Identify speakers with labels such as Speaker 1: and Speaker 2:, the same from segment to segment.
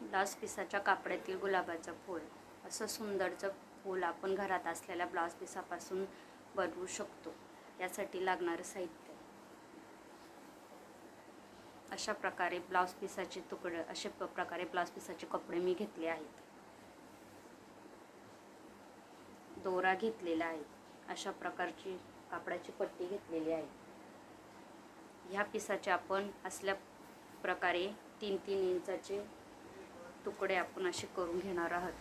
Speaker 1: Blouse पिसाच्या कापडातील गुलाबाचं फूल. असं सुंदरचं फूल आपण घरात असलेल्या ब्लाऊज पिसापासून बनवू शकतो. यासाठी लागणारं साहित्य अशा प्रकारे ब्लाऊज पिसाचे तुकडे, अशा प्रकारे ब्लाऊज पिसाचे कपडे मी घेतले आहेत. दोरा घेतलेला आहे. अशा प्रकारची कापडाची पट्टी घेतलेली आहे. ह्या पिसाचे आपण असल्या प्रकारे 3-3 इंचाचे तुकडे आपण असे करून घेणार आहोत.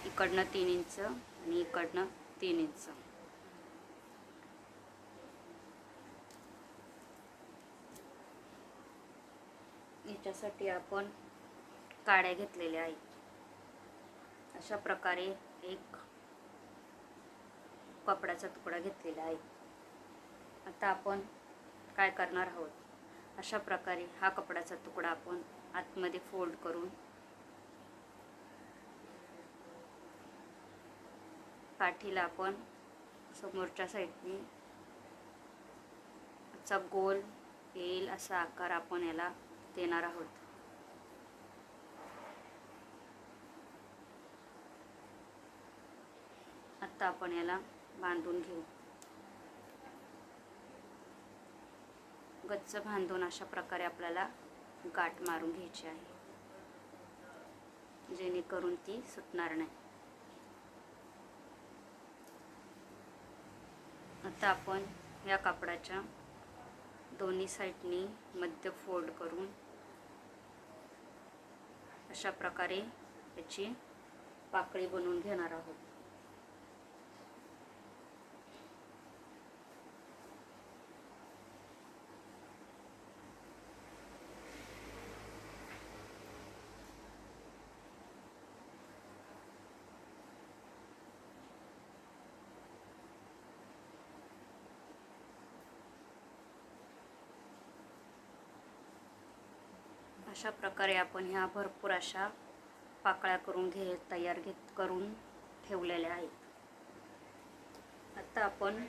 Speaker 1: इकडनं 3 इंच आणि इकडनं 3 इंच. याच्यासाठी आपण काड्या घेतलेल्या आहेत. अशा प्रकारे एक कपड्याचा तुकडा घेतलेला आहे. आता आपण काय करणार आहोत, अशा प्रकारे हा कपड्याचा तुकडा आपण आतमध्ये फोल्ड करून पाठीला आपण समोरच्या साईडने असा गोल येईल असा आकार आपण याला देणार आहोत. आता आपण याला बांधून घेऊ. गच्च बांधून अशा प्रकारे आपल्याला गाठ मारून घ्यायची आहे, जेणेकरून ती सुटणार नाही. आता आपण या कापडाच्या दोन्ही साईडनी मध्य फोल्ड करून अशा प्रकारे याची पाकळी बनवून घेणार आहोत. अशा प्रकारे आपण ह्या भरपूर अशा पाकळ्या करून तयार करून ठेवलेल्या आहेत. आता आपण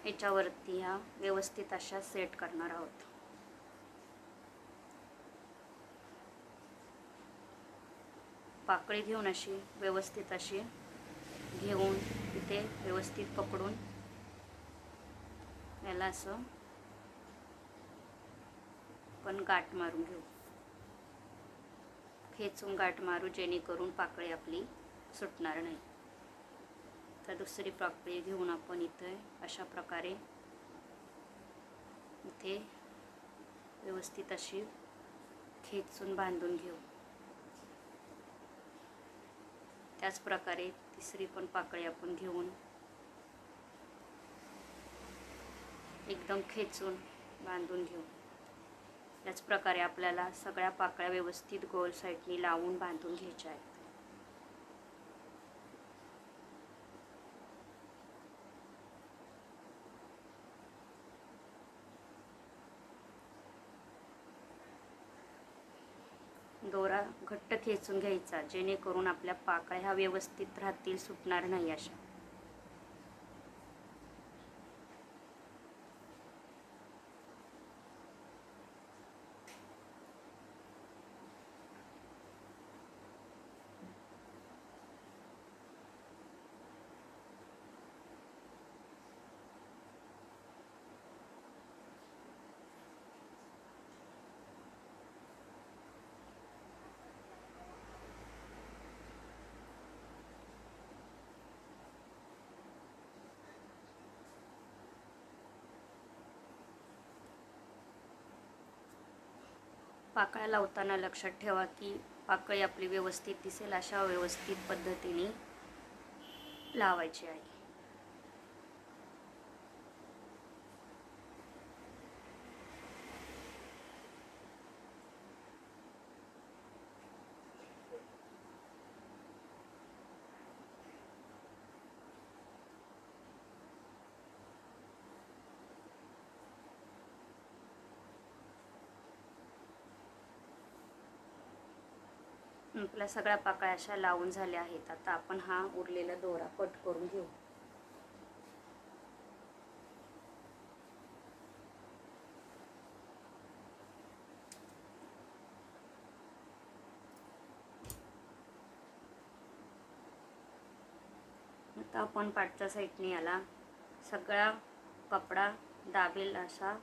Speaker 1: याच्यावरती ह्या व्यवस्थित अशा सेट करणार आहोत. पाकळी घेऊन अशी व्यवस्थित अशी घेऊन इथे व्यवस्थित पकडून याला असं पण गाठ मारून घेऊ. खेचून गाठ मारू, जेणेकरून पाकळी आपली सुटणार नाही. तर दुसरी पाकळी घेऊन आपण इथे अशा प्रकारे इथे व्यवस्थित अशी खेचून बांधून घेऊ. त्याच प्रकारे तिसरी पण पाकळी आपण घेऊन एकदम खेचून बांधून घेऊ. याच प्रकारे आपल्याला सगळ्या पाकळ्या व्यवस्थित गोल साईडनी लावून बांधून घ्यायच्या आहेत. दोरा घट्ट खेचून घ्यायचा, जेणेकरून आपल्या पाकळ्या ह्या व्यवस्थित राहतील, सुटणार नाही अशा. पाकळ्या लावताना लक्षात ठेवा की पाकळी आपली व्यवस्थित दिसेल अशा व्यवस्थित पद्धतीने लावायची आहे. आपल्या सगळ्या पाकळ्या अशा लावून झाल्या आहेत. आता आपण हा उरलेला दोरा कट करून घेऊ. तर आपण पाठच्या साईडने याला सगळा कपडा दाबेल असा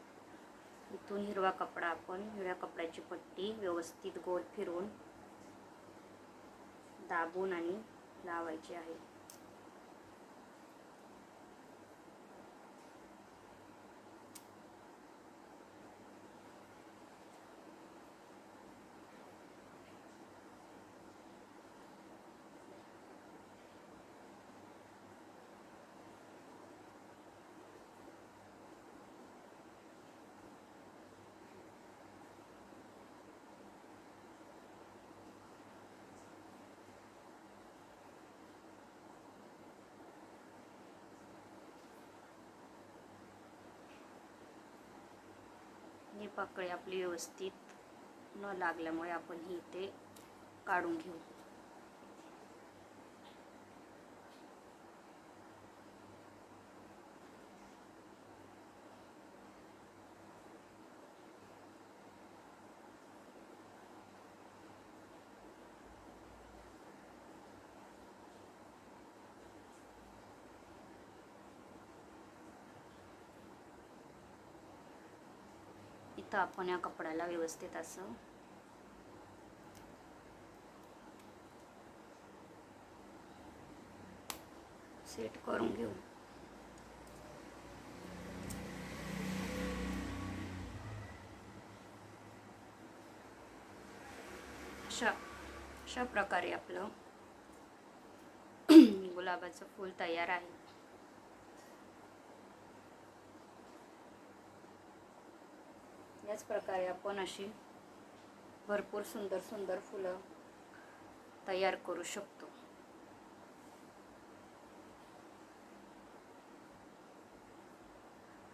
Speaker 1: इथून हिरवा कपडा, आपण हिरव्या कपड्याची पट्टी व्यवस्थित गोल फिरवून दाबून आणि लावायची आहे. ही पाकळी आपली व्यवस्थित न लागल्यामुळे आपण ही इथे काढून घेऊ. इथं आपण या कपड्याला व्यवस्थित असं सेट करून घेऊ. अशा प्रकारे आपलं गुलाबाचं फूल तयार आहे. याच प्रकारे आपण अशी भरपूर सुंदर सुंदर फुलं तयार करू शकतो.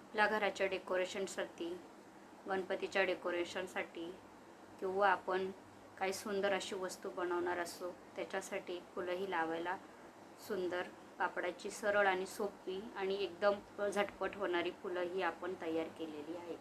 Speaker 1: आपल्या घराच्या डेकोरेशनसाठी, गणपतीच्या डेकोरेशनसाठी किंवा आपण काही सुंदर अशी वस्तू बनवणार असो त्याच्यासाठी फुलंही लावायला सुंदर कापडाची सरळ आणि सोपी आणि एकदम झटपट होणारी फुलं ही आपण तयार केलेली आहेत.